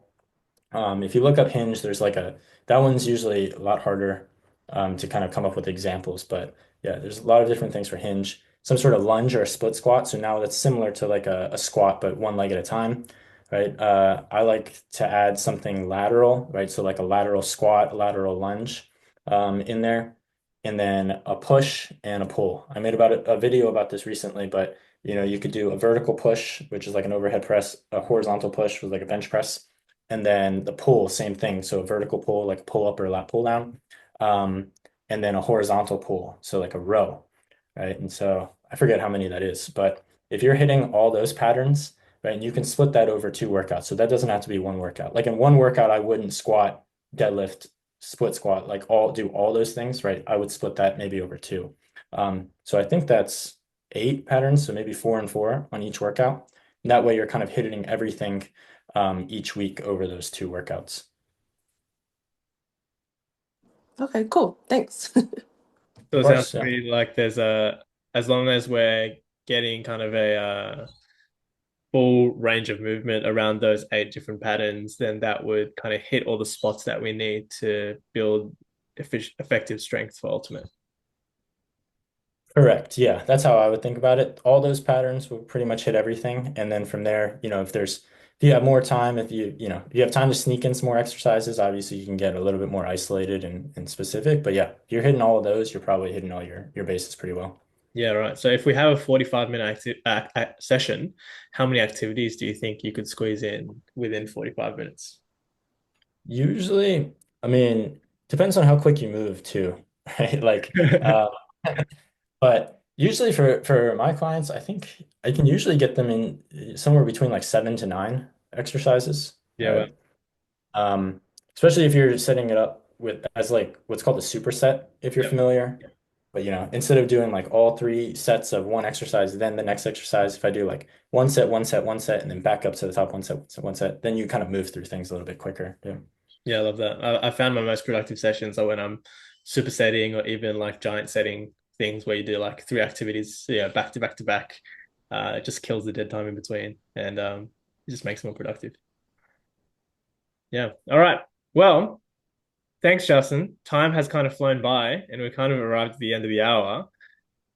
If you look up hinge, that one's usually a lot harder to kind of come up with examples, but yeah, there's a lot of different things for hinge. some sort of lunge or a split squat. So now that's similar to like a squat, but one leg at a time, right? I like to add something lateral, right? So like a lateral squat, a lateral lunge in there, and then a push and a pull. I made about a video about this recently, but you could do a vertical push, which is like an overhead press, a horizontal push was like a bench press, and then the pull, same thing. So a vertical pull, like a pull up or a lat pull down, um, and then a horizontal pull, so like a row, right? And so I forget how many that is, but if you're hitting all those patterns, right, and you can split that over 2 workouts, so that doesn't have to be one workout. Like in one workout, I wouldn't squat, deadlift, split squat, like do all those things, right? I would split that maybe over two. So I think that's 8 patterns, so maybe 4 and 4 on each workout. And that way you're kind of hitting everything each week over those 2 workouts.
Okay, cool. Thanks.
So
Of
it sounds
course,
to
yeah.
me like as long as we're getting kind of a full range of movement around those 8 different patterns, then that would kind of hit all the spots that we need to build effective strength for ultimate.
Correct. Yeah, that's how I would think about it. All those patterns will pretty much hit everything. And then from there, if you have more time, if you have time to sneak in some more exercises, obviously you can get a little bit more isolated and specific. But yeah, if you're hitting all of those, you're probably hitting all your bases pretty well.
Yeah, right. So if we have a 45-minute session, how many activities do you think you could squeeze in within 45 minutes?
Usually, I mean, depends on how quick you move too, right? But usually for my clients, I think I can usually get them in somewhere between like 7 to 9 exercises,
Yeah, well,
right? Um, Especially if you're setting it up with as like what's called a superset, if you're
yeah,
familiar. But instead of doing like all 3 sets of one exercise, then the next exercise, if I do like one set, one set, one set, and then back up to the top, one set, one set, one set, then you kind of move through things a little bit quicker. Yeah.
yeah, I love that. I found my most productive sessions are when I'm supersetting or even like giant setting things where you do like 3 activities, yeah, back to back to back. It just kills the dead time in between, and it just makes it more productive. Yeah. All right. Well, thanks, Justin. Time has kind of flown by, and we've kind of arrived at the end of the hour.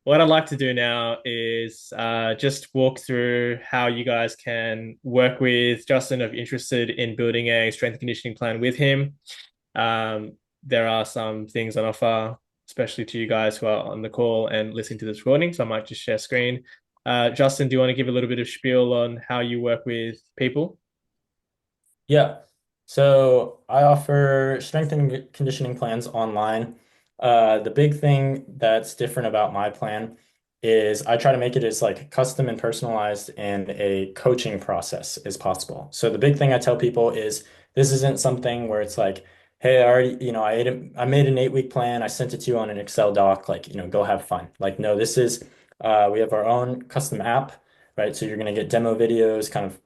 What I'd like to do now is just walk through how you guys can work with Justin if you're interested in building a strength and conditioning plan with him. There are some things on offer, especially to you guys who are on the call and listening to this recording. So I might just share screen. Justin, do you want to give a little bit of spiel on how you work with people?
Yeah. So I offer strength and conditioning plans online. The big thing that's different about my plan is I try to make it as like custom and personalized and a coaching process as possible. So the big thing I tell people is this isn't something where it's like, hey, I already, I made an 8 week plan. I sent it to you on an Excel doc, like, go have fun. Like, no, this is, we have our own custom app, right? So you're going to get demo videos, kind of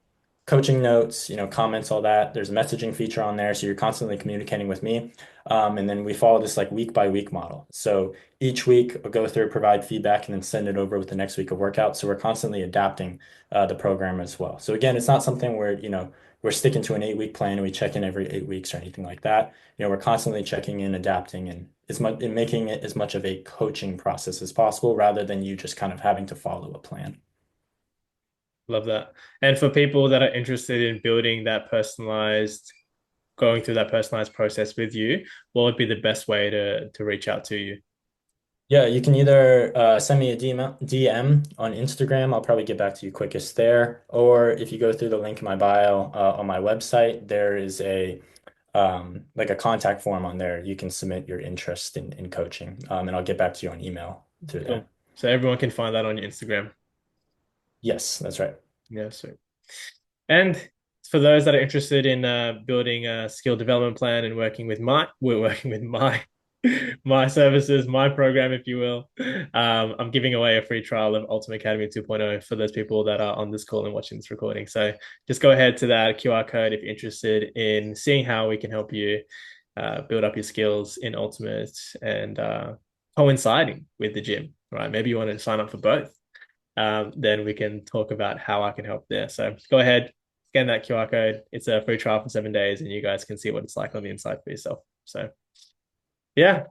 coaching notes, comments, all that. There's a messaging feature on there, so you're constantly communicating with me. And then we follow this like week by week model. So each week I'll go through, provide feedback, and then send it over with the next week of workout. So we're constantly adapting the program as well. So again, it's not something where, we're sticking to an 8 week plan and we check in every 8 weeks or anything like that. We're constantly checking in, adapting, and making it as much of a coaching process as possible rather than you just kind of having to follow a plan.
Love that. And for people that are interested in building that personalized, going through that personalized process with you, what would be the best way to reach out to you?
Yeah, you can either send me a DM on Instagram. I'll probably get back to you quickest there. Or if you go through the link in my bio on my website, there is like a contact form on there. You can submit your interest in coaching, and I'll get back to you on email through there.
Cool. So everyone can find that on your Instagram.
Yes, that's right.
Yeah, so and for those that are interested in building a skill development plan and we're working with my my services, my program, if you will. I'm giving away a free trial of Ultimate Academy 2.0 for those people that are on this call and watching this recording. So just go ahead to that QR code if you're interested in seeing how we can help you build up your skills in Ultimate and coinciding with the gym, right? Maybe you want to sign up for both. Then we can talk about how I can help there. So go ahead, scan that QR code. It's a free trial for 7 days, and you guys can see what it's like on the inside for yourself. So yeah,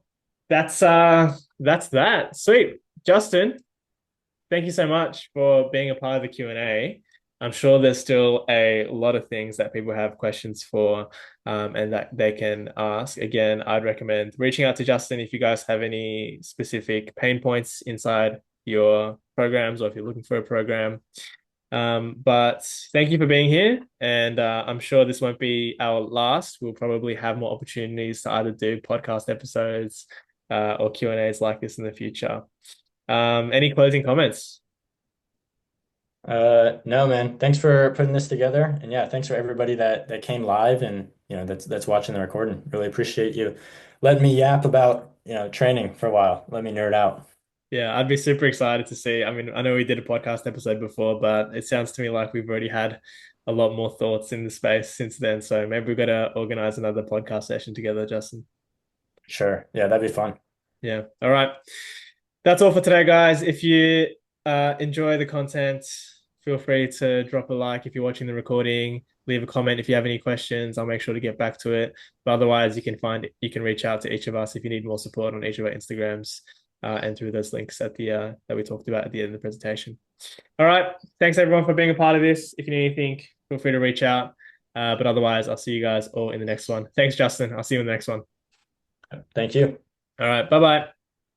that's that. Sweet. Justin, thank you so much for being a part of the Q&A. I'm sure there's still a lot of things that people have questions for, and that they can ask. Again, I'd recommend reaching out to Justin if you guys have any specific pain points inside your programs, or if you're looking for a program. But thank you for being here, and I'm sure this won't be our last. We'll probably have more opportunities to either do podcast episodes or Q&As like this in the future. Any closing comments?
No, man. Thanks for putting this together. And yeah, thanks for everybody that came live and that's watching the recording. Really appreciate you letting me yap about, training for a while. Let me nerd out.
Yeah, I'd be super excited to see. I mean, I know we did a podcast episode before, but it sounds to me like we've already had a lot more thoughts in the space since then. So maybe we've got to organize another podcast session together, Justin.
Sure. Yeah, that'd be fun.
Yeah. All right. That's all for today, guys. If you enjoy the content, feel free to drop a like if you're watching the recording. Leave a comment if you have any questions. I'll make sure to get back to it. But otherwise, you can reach out to each of us if you need more support on each of our Instagrams, and through those links at the that we talked about at the end of the presentation. All right. Thanks everyone for being a part of this. If you need anything, feel free to reach out. But otherwise, I'll see you guys all in the next one. Thanks, Justin. I'll see you in the next one.
Thank you.
All right. Bye-bye.